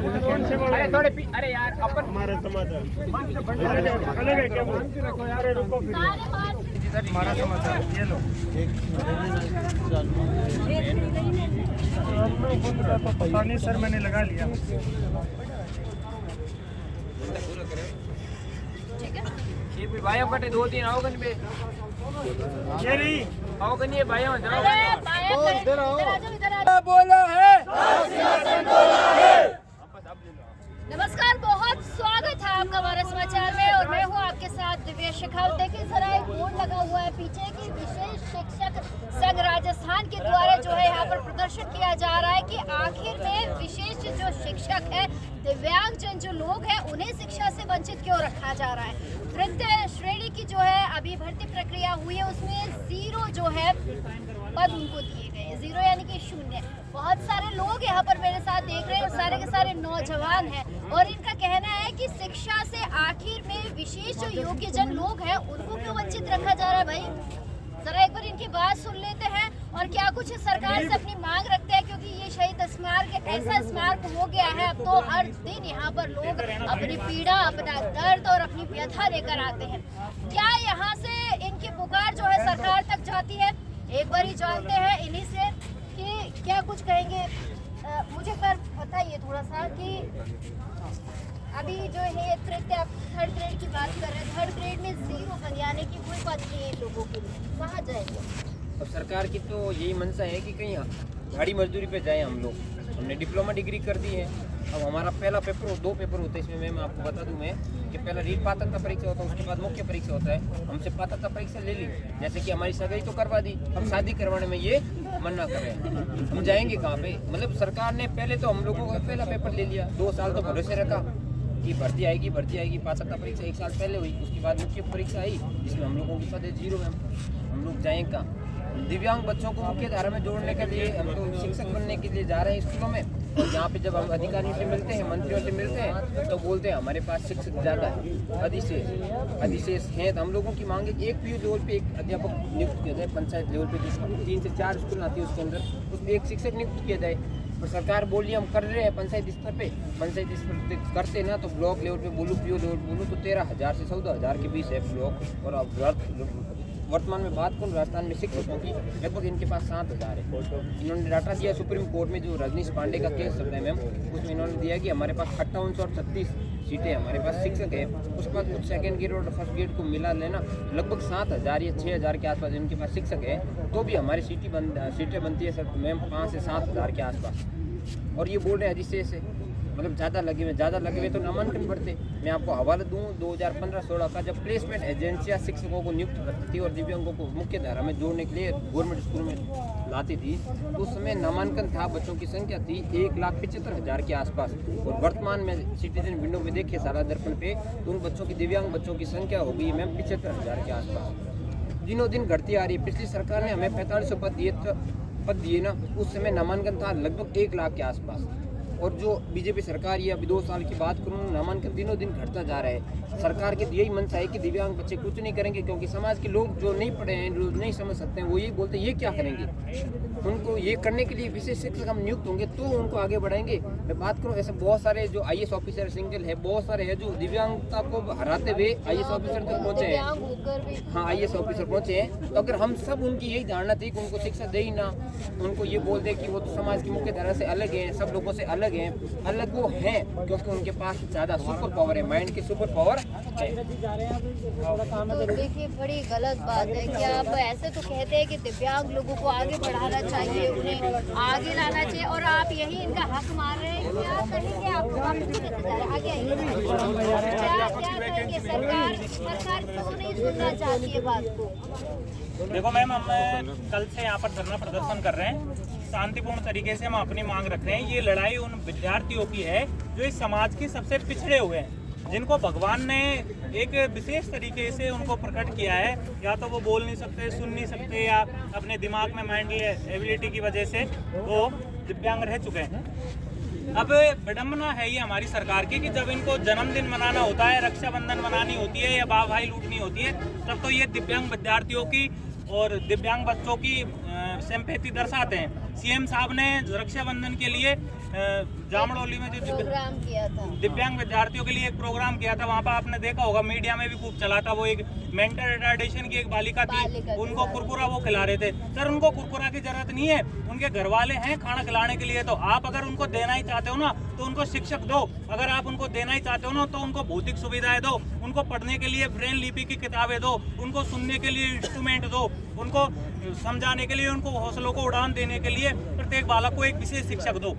अरे थोड़े अरे यार अपन हमारे समाचार हमारा समाचार ये लो पता नहीं सर मैंने लगा लिया। ये भी भाइयों कटे 2-3 आओ गन पे ये नहीं आओ गन ये भाइयों बोलो है। नमस्कार, बहुत स्वागत है आपका हमारे समाचार में और मैं हूँ आपके साथ दिव्या शेखावत। देखिए जरा एक बोर्ड लगा हुआ है पीछे की विशेष शिक्षक संघ राजस्थान के द्वारा जो है यहाँ पर प्रदर्शन किया जा रहा है कि आखिर में विशेष जो शिक्षक है दिव्यांगजन जो लोग हैं उन्हें शिक्षा से वंचित क्यों रखा जा रहा है। तृतीय श्रेणी की जो है अभी भर्ती प्रक्रिया हुई है उसमें 0 जो है पद उनको दिए गए, 0 यानी कि 0। बहुत सारे लोग यहाँ पर मेरे साथ देख रहे हैं और सारे के सारे नौजवान हैं और इनका कहना है कि शिक्षा से आखिर में विशेष जो योग्यजन लोग हैं उनको क्यों वंचित रखा जा रहा है। भाई जरा एक बार इनकी बात सुन लेते हैं और क्या कुछ सरकार से अपनी मांग रखते हैं, क्योंकि ये शहीद स्मारक ऐसा स्मारक हो गया है अब तो हर दिन यहाँ पर लोग अपनी पीड़ा, अपना दर्द और अपनी व्यथा लेकर आते हैं। क्या यहाँ से इनकी पुकार जो है सरकार तक जाती है? एक बार ही जानते हैं इन्हीं से कि क्या कुछ कहेंगे। मुझे पर बताइए थोड़ा सा कि अभी जो है तृतीय थर्ड ग्रेड की बात कर रहे हैं, थर्ड ग्रेड में 0 पद यानी कि कोई पद नहीं है लोगों के लिए, कहाँ जाएंगे? अब सरकार की तो यही मंशा है कि कहीं गाड़ी मजदूरी पे जाएं हम लोग। हमने डिप्लोमा डिग्री कर दी है। अब हमारा पहला पेपर 2 पेपर होते हैं इसमें। मैं आपको बता दूं मैं कि पहला रीट पात्रता परीक्षा होता है, उसके बाद मुख्य परीक्षा होता है। हमसे पात्रता परीक्षा ले ली, जैसे कि हमारी सगाई तो करवा दी, हम शादी करवाने में ये मना कर रहे हैं। हम जाएंगे कहाँ पे? मतलब सरकार ने पहले तो हम लोगों का पहला पेपर ले लिया, 2 साल तो भरोसे रखा कि भर्ती आएगी। पात्रता परीक्षा 1 साल पहले हुई, उसके बाद मुख्य परीक्षा आई जिसमें हम लोगों की पद 0 है। हम लोग जाएंगे कहाँ? दिव्यांग बच्चों को मुख्य धारा में जोड़ने के लिए हम तो शिक्षक बनने के लिए जा रहे हैं स्कूलों में। और यहाँ पे जब हम अधिकारियों से मिलते हैं, मंत्रियों से मिलते हैं तो बोलते हैं हमारे पास शिक्षक ज़्यादा है, अधिशेष हैं। तो हम लोगों की मांग है कि एक पीयू लेवल पे एक अध्यापक नियुक्त किया जाए, पंचायत लेवल पे 3 से 4 स्कूल आती है उसके अंदर, उसमें एक शिक्षक नियुक्त किया जाए। और सरकार बोली हम कर रहे हैं पंचायत स्तर पे, पंचायत स्तर करते ना तो ब्लॉक लेवल पे बोलूँ, पीओ लेवल पे बोलूँ तो 13,000 से 14,000 के बीच है ब्लॉक। और अब वर्तमान में बात करूँ राजस्थान में शिक्षकों की लगभग इनके पास 7,000 है। इन्होंने डाटा दिया सुप्रीम कोर्ट में, जो रजनीश पांडे का केस चल रहा है मैम, उसमें इन्होंने दिया कि हमारे पास 5836 सीटें हमारे पास शिक्षक है। उसके बाद कुछ सेकेंड ग्रेड और फर्स्ट ग्रेड को मिला लेना लगभग 7,000 या 6,000 के आसपास इनके पास शिक्षक है। तो भी हमारी सीटें बनती है सर मैम 5 से 7,000 के आसपास। और ये बोल रहे हैं अधिशेष है, मतलब ज़्यादा लगे हुए तो नामांकन बढ़ते। मैं आपको हवाला दूँ 2015-16 का, जब प्लेसमेंट एजेंसियाँ शिक्षकों को नियुक्त करती थी और दिव्यांगों को मुख्य धारा में जोड़ने के लिए गवर्नमेंट स्कूल में लाती थी, तो उस समय नामांकन था, बच्चों की संख्या थी 1,75,000 के आसपास। और वर्तमान में सिटीजन विंडो में देखिए सारा दर्पण पे तो उन बच्चों की दिव्यांग बच्चों की संख्या हो गई मैम 75,000 के आसपास, दिनों दिन घटती आ रही है। पिछली सरकार ने हमें 4500 पद दिए ना, उस समय नामांकन था लगभग 1 लाख के आसपास। और जो बीजेपी सरकार ये अभी 2 साल की बात करूँ, नामांकन दिनों दिन घटता जा रहा है। सरकार की यही मंशा है कि दिव्यांग बच्चे कुछ नहीं करेंगे, क्योंकि समाज के लोग जो नहीं पढ़े हैं, जो नहीं समझ सकते हैं, वो यही बोलते हैं ये क्या करेंगे। उनको ये करने के लिए विशेष शिक्षक हम नियुक्त होंगे तो उनको आगे बढ़ाएंगे। मैं बात करूँ ऐसे बहुत सारे जो IAS ऑफिसर सिंगल है, बहुत सारे हैं जो दिव्यांगता को हराते हुए IAS ऑफिसर तक पहुँचे हैं। हाँ, IAS ऑफिसर पहुँचे हैं। तो अगर हम सब उनकी यही धारणा थी कि उनको शिक्षा दे ही ना, उनको ये बोल दे कि वो तो समाज की मुख्य धारा से अलग हैं, सब लोगों से अलग हैं, अलग वो हैं क्योंकि उनके पास ज़्यादा सुपर पावर है, माइंड की सुपर पावर है। तो देखिए बड़ी गलत बात है कि आप ऐसे तो कहते हैं कि दिव्यांग लोगों को आगे बढ़ाना चाहिए, उन्हें आगे लाना चाहिए, और आप यही इनका हक मान रहे हैं। क्या कहेंगे आप आगे आइए, क्या कहेंगे? सरकार क्यों नहीं सुनना चाहती है बात को? देखो मैम, हम कल से यहाँ पर धरना प्रदर्शन कर रहे हैं, शांतिपूर्ण तरीके से हम अपनी मांग रख रहे हैं। ये लड़ाई उन विद्यार्थियों की है जो इस समाज के सबसे पिछड़े हुए हैं, जिनको भगवान ने एक विशेष तरीके से उनको प्रकट किया है। या तो वो बोल नहीं सकते, सुन नहीं सकते, या अपने दिमाग में माइंड एबिलिटी की वजह से वो दिव्यांग रह चुके हैं। अब विडम्बना है ये हमारी सरकार की कि जब इनको जन्मदिन मनाना होता है, रक्षाबंधन मनानी होती है या भाई लूटनी होती है, तब तो ये दिव्यांग विद्यार्थियों की और दिव्यांग बच्चों की सिंपैथी दर्शाते हैं। सीएम साहब ने रक्षाबंधन के लिए जामड़ौली में जो प्रोग्राम किया था, दिव्यांग विद्यार्थियों के लिए एक प्रोग्राम किया था। वहाँ पर आपने देखा होगा, मीडिया में भी खूब चला था। वो एक मेंटल रिटार्डेशन की एक बालिका थी, उनको कुरकुरा वो खिला रहे थे। सर, उनको कुरकुरा की जरूरत नहीं है, उनके घर वाले हैं खाना खिलाने के लिए। तो आप अगर उनको देना ही चाहते हो ना, तो उनको शिक्षक दो। अगर आप उनको देना ही चाहते हो ना, तो उनको भौतिक सुविधाएं दो, उनको पढ़ने के लिए ब्रेल लिपि की किताबें दो, उनको सुनने के लिए इंस्ट्रूमेंट दो, उनको समझाने के लिए, उनको हौसलों को उड़ान देने के लिए प्रत्येक बालक को एक विशेष शिक्षक दो।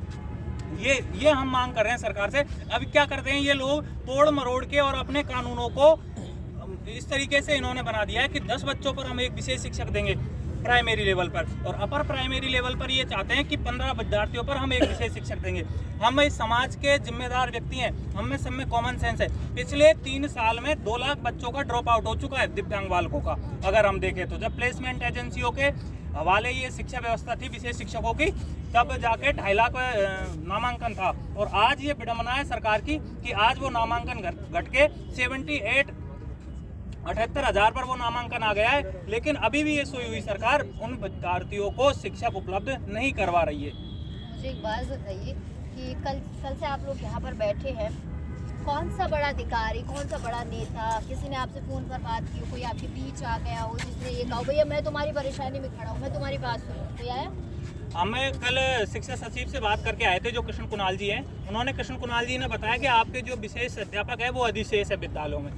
ये हम मांग कर रहे हैं सरकार से। अभी क्या करते हैं ये लोग, तोड़ मरोड़ के और अपने कानूनों को इस तरीके से इन्होंने बना दिया है कि 10 बच्चों पर हम एक विशेष शिक्षक देंगे प्राइमरी लेवल पर, और अपर प्राइमरी लेवल पर ये चाहते हैं कि 15 विद्यार्थियों पर हम एक विशेष शिक्षक देंगे। हम इस समाज के जिम्मेदार व्यक्ति हैं, हम में सब में कॉमन सेंस है। पिछले 3 साल में 2 लाख बच्चों का ड्रॉप आउट हो चुका है दिव्यांग बालकों का। अगर हम देखें तो जब प्लेसमेंट एजेंसियों के हवाले ये शिक्षा व्यवस्था थी विशेष शिक्षकों की, तब जाके 2.5 लाख नामांकन था। और आज ये विडंबना है सरकार की कि आज वो नामांकन घट के 78,000 पर वो नामांकन आ गया है। लेकिन अभी भी ये सोई हुई सरकार उन विद्यार्थियों को शिक्षक उपलब्ध नहीं करवा रही है। मुझे एक बात बताइए कि कल से आप लोग यहाँ पर बैठे हैं, कौन सा बड़ा अधिकारी, कौन सा बड़ा नेता, किसी ने आपसे फोन पर बात की हो, कोई आपके बीच आ गया हो जिसने ये कहा भैया मैं तुम्हारी परेशानी में खड़ा हूँ, मैं तुम्हारी बात सुनूं, कोई आया? हमें कल शिक्षा सचिव से बात करके आए थे जो कृष्ण कुणाल जी हैं। उन्होंने कृष्ण कुणाल जी ने बताया कि आपके जो विशेष अध्यापक है वो अधिशेष है विद्यालयों में।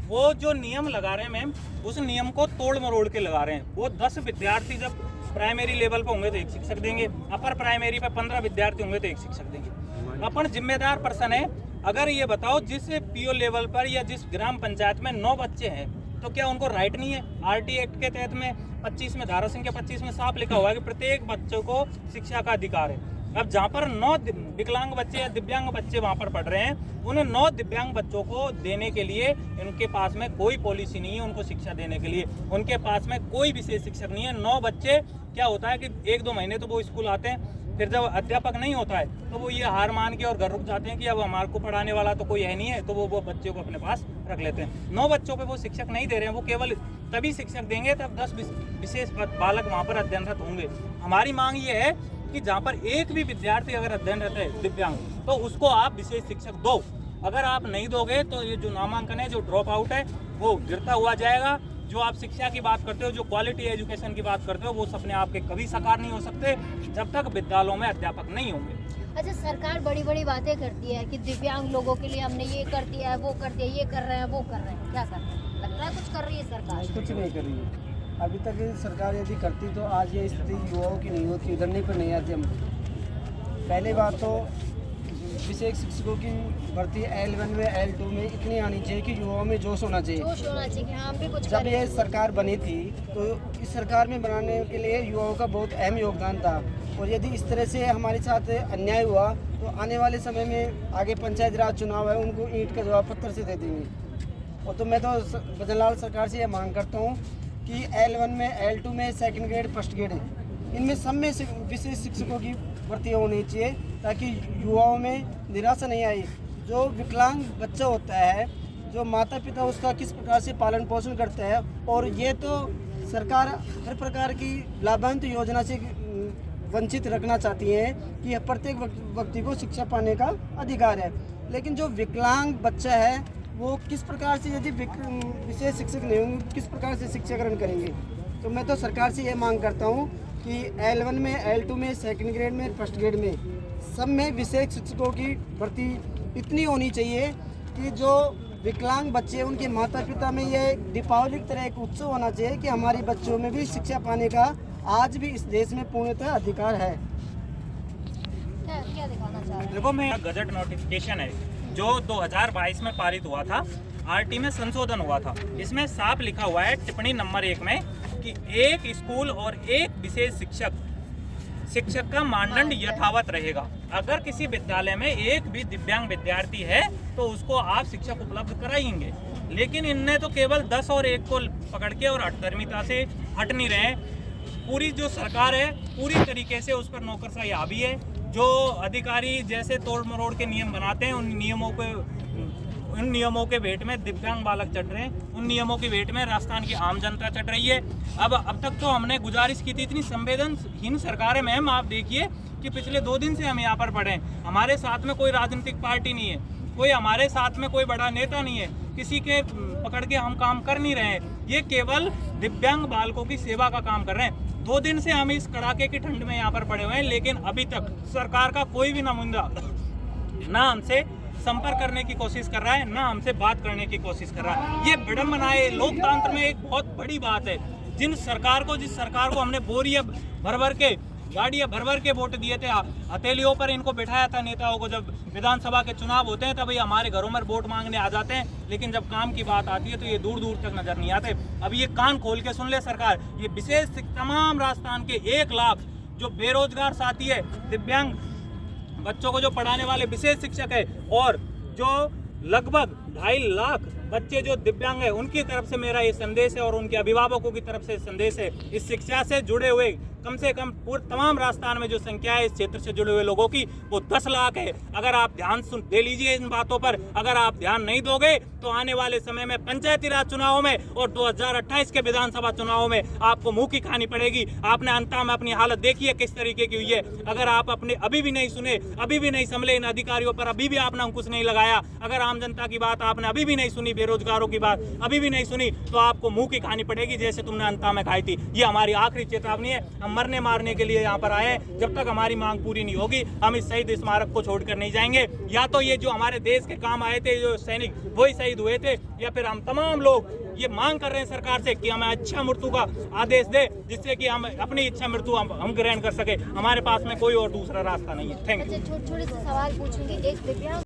वो जो नियम लगा रहे हैं मैम, उस नियम को तोड़ मरोड़ के लगा रहे हैं। वो 10 विद्यार्थी जब प्राइमरी लेवल पर होंगे तो एक शिक्षक देंगे, अपर प्राइमरी पर 15 विद्यार्थी होंगे तो एक शिक्षक देंगे। अपन जिम्मेदार पर्सन है। अगर ये बताओ जिस पीओ लेवल पर या जिस ग्राम पंचायत में 9 बच्चे हैं, तो क्या उनको राइट नहीं है? आरटी एक्ट के तहत में 25 में धारा संख्या 25 में साफ लिखा हुआ है कि प्रत्येक बच्चों को शिक्षा का अधिकार है। अब जहाँ पर 9 विकलांग बच्चे या दिव्यांग बच्चे वहाँ पर पढ़ रहे हैं, उन 9 दिव्यांग बच्चों को देने के लिए इनके पास में कोई पॉलिसी नहीं है उनको शिक्षा देने के लिए। उनके पास में कोई विशेष शिक्षक नहीं है। 9 बच्चे, क्या होता है कि 1-2 महीने तो वो स्कूल आते हैं, फिर जब अध्यापक नहीं होता है तो वो ये हार मान के और घर रुक जाते हैं कि अब हमारे को पढ़ाने वाला तो कोई है नहीं है, तो वो बच्चे को अपने पास रख लेते हैं। 9 बच्चों पे वो शिक्षक नहीं दे रहे हैं, वो केवल तभी शिक्षक देंगे तब 10 विशेष बालक वहाँ पर अध्ययनरत होंगे। हमारी मांग ये है कि जहाँ पर एक भी विद्यार्थी अगर अध्ययनरत है दिव्यांग, तो उसको आप विशेष शिक्षक दो। अगर आप नहीं दोगे तो ये जो नामांकन है, जो ड्रॉप आउट है, वो गिरता हुआ जाएगा। जो आप शिक्षा की बात करते हो, जो क्वालिटी एजुकेशन की बात करते हो, वो सपने आपके कभी साकार नहीं हो सकते जब तक विद्यालयों में अध्यापक नहीं होंगे। अच्छा, सरकार बड़ी बड़ी बातें करती है कि दिव्यांग लोगों के लिए हमने ये कर दिया है, वो कर दिया, ये कर रहे हैं, वो कर रहे हैं, क्या कर रहे हैं? लगता है कुछ कर रही है सरकार? कुछ नहीं कर रही है। अभी तक सरकार यदि करती तो आज ये स्थिति युवाओं की नहीं होती, उधरने पर नहीं आती। हम पहली बात तो विशेष शिक्षकों की भर्ती L1 में L2 में इतनी आनी चाहिए कि युवाओं में जोश होना चाहिए। जोश होना चाहिए कि हम भी कुछ जब ये सरकार बनी थी तो इस सरकार में बनाने के लिए युवाओं का बहुत अहम योगदान था, और यदि इस तरह से हमारे साथ अन्याय हुआ तो आने वाले समय में आगे पंचायत राज चुनाव है, उनको ईंट का जवाब पत्थर से दे देंगे। और तो मैं तो भजनलाल सरकार से ये मांग करता हूँ कि L1 में L2 में सेकंड ग्रेड फर्स्ट ग्रेड इनमें सब में विशेष शिक्षकों की भर्ती होनी चाहिए, ताकि युवाओं में निराशा नहीं आई। जो विकलांग बच्चा होता है, जो माता पिता उसका किस प्रकार से पालन पोषण करता है, और ये तो सरकार हर प्रकार की लाभान्वित योजना से वंचित रखना चाहती है कि प्रत्येक व्यक्ति को शिक्षा पाने का अधिकार है। लेकिन जो विकलांग बच्चा है वो किस प्रकार से, यदि विशेष शिक्षक नहीं होंगे, किस प्रकार से शिक्षा ग्रहण करेंगे? तो मैं तो सरकार से ये मांग करता हूँ कि L1 में L2 में सेकंड ग्रेड में फर्स्ट ग्रेड में सब में विशेष शिक्षकों की भर्ती इतनी होनी चाहिए कि जो विकलांग बच्चे उनके माता पिता में ये दीपावली की तरह एक उत्सव होना चाहिए कि हमारे बच्चों में भी शिक्षा पाने का आज भी इस देश में पूर्णतः अधिकार है। क्या दिखाना चाह रहे हैं? देखो, मैं गजट नोटिफिकेशन है जो 2022 में पारित हुआ था, आरटी में संशोधन हुआ था। इसमें साफ लिखा हुआ है टिप्पणी नंबर 1 में कि एक स्कूल और एक विशेष शिक्षक का मानदंड यथावत रहेगा। अगर किसी विद्यालय में एक भी दिव्यांग विद्यार्थी है तो उसको आप शिक्षक उपलब्ध कराएंगे। लेकिन इनने तो केवल 10 और 1 को पकड़ के और हठधर्मिता से हट नहीं रहे। पूरी जो सरकार है पूरी तरीके से उस पर नौकरशाही हावी है। जो अधिकारी जैसे तोड़ मरोड़ के नियम बनाते हैं, उन नियमों को उन नियमों के वेट में दिव्यांग बालक चढ़ रहे हैं, उन नियमों के वेट में राजस्थान की आम जनता चढ़ रही है। अब तक तो हमने गुजारिश की थी, इतनी संवेदनहीन सरकार है मैम, आप देखिए कि पिछले 2 दिन से हम यहाँ पर पड़े हैं। हमारे साथ में कोई राजनीतिक पार्टी नहीं है, कोई हमारे साथ में कोई बड़ा नेता नहीं है, किसी के पकड़ के हम काम कर नहीं रहे हैं। ये केवल दिव्यांग बालकों की सेवा का काम कर रहे हैं। 2 दिन से हम इस कड़ाके की ठंड में यहाँ पर पड़े हुए हैं, लेकिन अभी तक सरकार का कोई भी नुमाइंदा ना हमसे संपर्क करने की कोशिश कर रहा है, ना हमसे बात करने की कोशिश कर रहा है। ये विडंबना है, लोकतंत्र में एक बहुत बड़ी बात है। जिस सरकार को हमने बोरियां भर के गाड़ियां भर के वोट दिए थे, हथेलियों पर इनको बिठाया था नेताओं को, जब विधानसभा के चुनाव होते हैं तभी हमारे घरों में वोट मांगने आ जाते हैं, लेकिन जब काम की बात आती है तो ये दूर दूर तक नजर नहीं आते। अब ये कान खोल के सुन ले सरकार, ये विशेष तमाम राजस्थान के 1 लाख जो बेरोजगार साथी है, दिव्यांग बच्चों को जो पढ़ाने वाले विशेष शिक्षक है, और जो लगभग 2.5 लाख बच्चे जो दिव्यांग है, उनकी तरफ से मेरा ये संदेश है और उनके अभिभावकों की तरफ से संदेश है। इस शिक्षा से जुड़े हुए कम से कम पूरे तमाम राजस्थान में जो संख्या है इस क्षेत्र से जुड़े हुए लोगों की, वो 10 लाख है। अगर आप ध्यान दे लीजिए इन बातों पर, अगर आप ध्यान नहीं दोगे तो आने वाले समय में पंचायती राज चुनाव में और 2028 के विधानसभा चुनाव में आपको मुंह की खानी पड़ेगी। आपने अंत में अपनी हालत देखी है किस तरीके की हुई है। अगर आप अपने अभी भी नहीं सुने, अभी भी नहीं संभले इन अधिकारियों पर, अभी भी आपने अंकुश नहीं लगाया, अगर आम जनता की बात आपने अभी भी नहीं सुनी, बेरोजगारों की बात अभी भी नहीं सुनी, तो आपको मुंह की खानी पड़ेगी जैसे तुमने अंता में खाई थी। ये हमारी आखिरी चेतावनी है। हम मरने मारने के लिए यहाँ पर आए हैं, जब तक हमारी मांग पूरी नहीं होगी हम इस शहीद स्मारक को छोड़कर नहीं जाएंगे। या तो ये जो हमारे देश के काम आए थे, जो सैनिक वही शहीद हुए थे, या फिर हम तमाम लोग ये मांग कर रहे हैं सरकार से कि हमें इच्छा मृत्यु का आदेश दे, जिससे कि हम अपनी इच्छा मृत्यु हम ग्रहण कर सके। हमारे पास में कोई और दूसरा रास्ता नहीं है। Thank you. छोटे छोटे से सवाल पूछूंगी। एक दिव्यांग